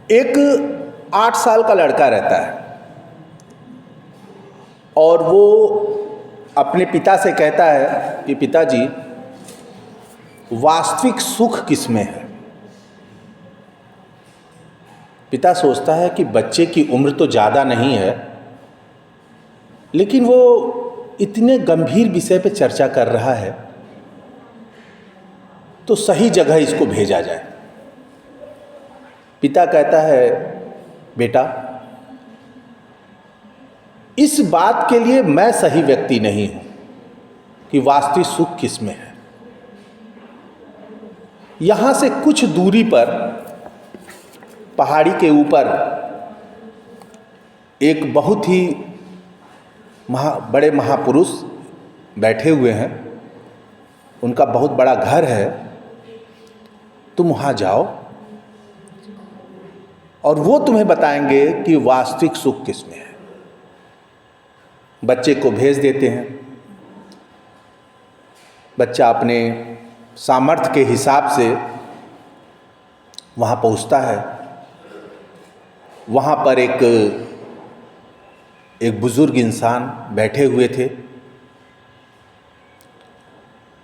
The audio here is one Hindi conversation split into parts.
एक 8 साल का लड़का रहता है और वो अपने पिता से कहता है कि पिताजी, वास्तविक सुख किसमें है। पिता सोचता है कि बच्चे की उम्र तो ज़्यादा नहीं है, लेकिन वो इतने गंभीर विषय पे चर्चा कर रहा है तो सही जगह इसको भेजा जाए। पिता कहता है, बेटा, इस बात के लिए मैं सही व्यक्ति नहीं हूं कि वास्तविक सुख किसमें है। यहां से कुछ दूरी पर पहाड़ी के ऊपर एक बहुत ही बड़े महापुरुष बैठे हुए हैं। उनका बहुत बड़ा घर है। तुम वहां जाओ और वो तुम्हें बताएंगे कि वास्तविक सुख किसमें है। बच्चे को भेज देते हैं। बच्चा अपने सामर्थ्य के हिसाब से वहाँ पहुँचता है। वहाँ पर एक बुजुर्ग इंसान बैठे हुए थे।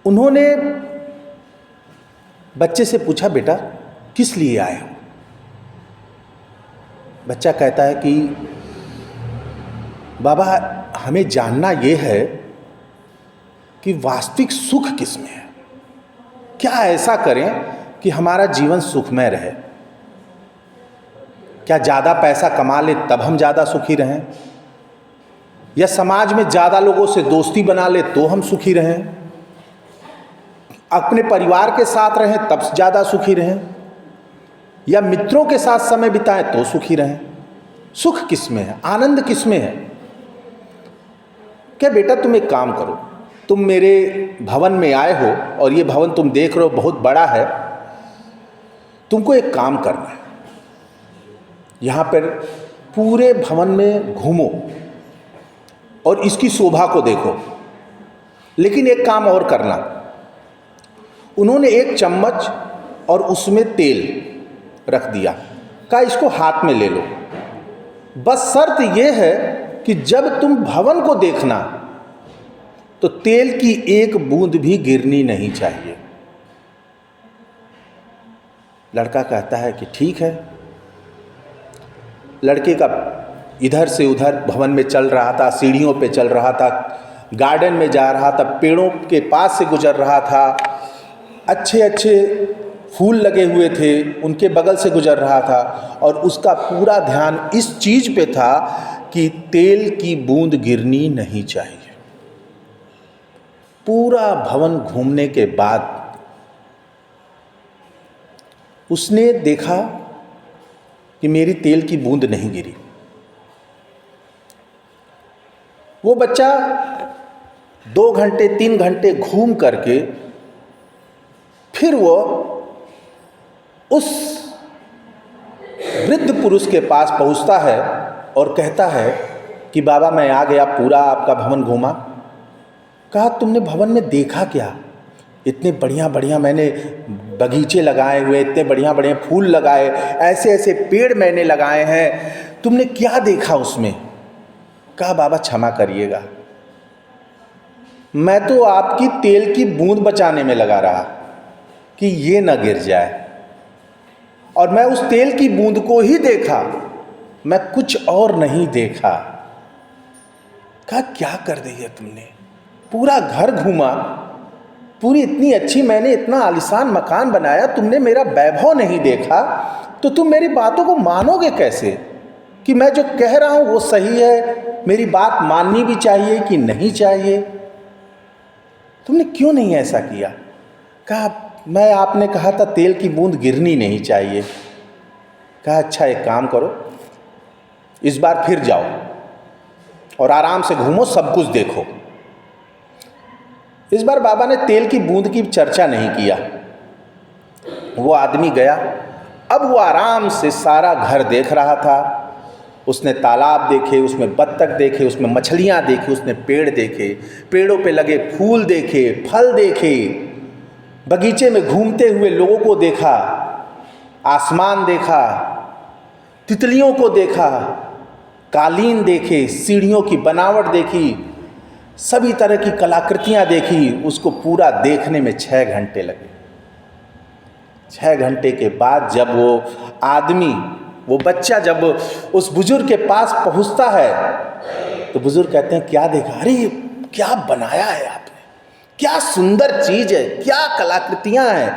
उन्होंने बच्चे से पूछा, बेटा किस लिए आए हो। बच्चा कहता है कि बाबा, हमें जानना ये है कि वास्तविक सुख किसमें है। क्या ऐसा करें कि हमारा जीवन सुखमय रहे। क्या ज़्यादा पैसा कमा ले तब हम ज़्यादा सुखी रहें, या समाज में ज़्यादा लोगों से दोस्ती बना ले तो हम सुखी रहें, अपने परिवार के साथ रहें तब ज़्यादा सुखी रहें, या मित्रों के साथ समय बिताएं तो सुखी रहें। सुख किसमें है, आनंद किसमें है। क्या बेटा, तुम एक काम करो, तुम मेरे भवन में आए हो और ये भवन तुम देख रहे हो बहुत बड़ा है। तुमको एक काम करना है, यहाँ पर पूरे भवन में घूमो और इसकी शोभा को देखो, लेकिन एक काम और करना। उन्होंने एक चम्मच और उसमें तेल रख दिया, कहा इसको हाथ में ले लो। बस शर्त यह है कि जब तुम भवन को देखना तो तेल की एक बूंद भी गिरनी नहीं चाहिए। लड़का कहता है कि ठीक है। लड़के का इधर से उधर भवन में चल रहा था, सीढ़ियों पे चल रहा था, गार्डन में जा रहा था, पेड़ों के पास से गुजर रहा था, अच्छे अच्छे फूल लगे हुए थे उनके बगल से गुजर रहा था, और उसका पूरा ध्यान इस चीज पे था कि तेल की बूंद गिरनी नहीं चाहिए। पूरा भवन घूमने के बाद उसने देखा कि मेरी तेल की बूंद नहीं गिरी। वो बच्चा 2 घंटे 3 घंटे घूम करके फिर वो उस वृद्ध पुरुष के पास पहुंचता है और कहता है कि बाबा, मैं आ गया, पूरा आपका भवन घूमा। कहा, तुमने भवन में देखा क्या। इतने बढ़िया बढ़िया मैंने बगीचे लगाए हुए, इतने बढ़िया बढ़िया फूल लगाए, ऐसे ऐसे पेड़ मैंने लगाए हैं, तुमने क्या देखा उसमें। कहा, बाबा क्षमा करिएगा, मैं तो आपकी तेल की बूंद बचाने में लगा रहा कि ये न गिर जाए, और मैं उस तेल की बूंद को ही देखा, मैं कुछ और नहीं देखा। कहा, क्या कर दी है तुमने। पूरा घर घूमा, पूरी इतनी अच्छी मैंने इतना आलीशान मकान बनाया, तुमने मेरा वैभव नहीं देखा, तो तुम मेरी बातों को मानोगे कैसे कि मैं जो कह रहा हूं वो सही है, मेरी बात माननी भी चाहिए कि नहीं चाहिए। तुमने क्यों नहीं ऐसा किया। कहा, मैं आपने कहा था तेल की बूंद गिरनी नहीं चाहिए। कहा, अच्छा एक काम करो, इस बार फिर जाओ और आराम से घूमो, सब कुछ देखो। इस बार बाबा ने तेल की बूंद की चर्चा नहीं किया। वो आदमी गया, अब वो आराम से सारा घर देख रहा था। उसने तालाब देखे, उसमें बत्तख देखे, उसमें मछलियां देखी, उसने पेड़ देखे, पेड़ों पे लगे फूल देखे, फल देखे, बगीचे में घूमते हुए लोगों को देखा, आसमान देखा, तितलियों को देखा, कालीन देखे, सीढ़ियों की बनावट देखी, सभी तरह की कलाकृतियाँ देखी। उसको पूरा देखने में 6 घंटे लगे। 6 घंटे के बाद जब वो आदमी, वो बच्चा जब उस बुजुर्ग के पास पहुंचता है तो बुजुर्ग कहते हैं क्या देखा? अरे क्या बनाया है आपने, क्या सुंदर चीज है, क्या कलाकृतियां हैं,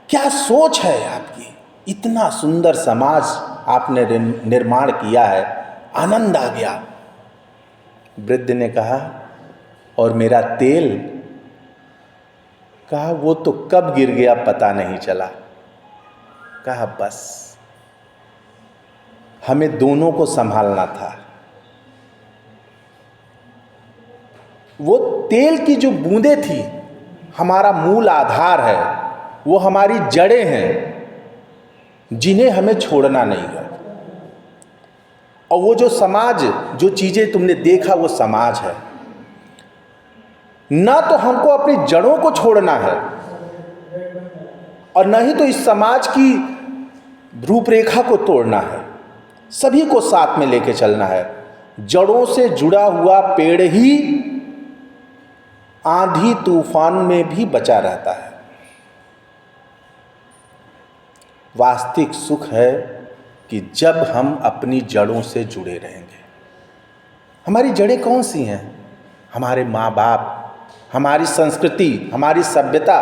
क्या सोच है आपकी, इतना सुंदर समाज आपने निर्माण किया है, आनंद आ गया। वृद्ध ने कहा और मेरा तेल? कहा वो तो कब गिर गया पता नहीं चला। कहा बस हमें दोनों को संभालना था। वो तेल की जो बूंदें थी हमारा मूल आधार है, वो हमारी जड़ें हैं जिन्हें हमें छोड़ना नहीं है। और वो जो समाज, जो चीजें तुमने देखा वो समाज है। ना तो हमको अपनी जड़ों को छोड़ना है और न ही तो इस समाज की रूपरेखा को तोड़ना है। सभी को साथ में लेके चलना है। जड़ों से जुड़ा हुआ पेड़ ही आंधी तूफान में भी बचा रहता है। वास्तविक सुख है कि जब हम अपनी जड़ों से जुड़े रहेंगे। हमारी जड़ें कौन सी हैं? हमारे माँ बाप, हमारी संस्कृति, हमारी सभ्यता,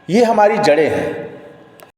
ये हमारी जड़ें हैं।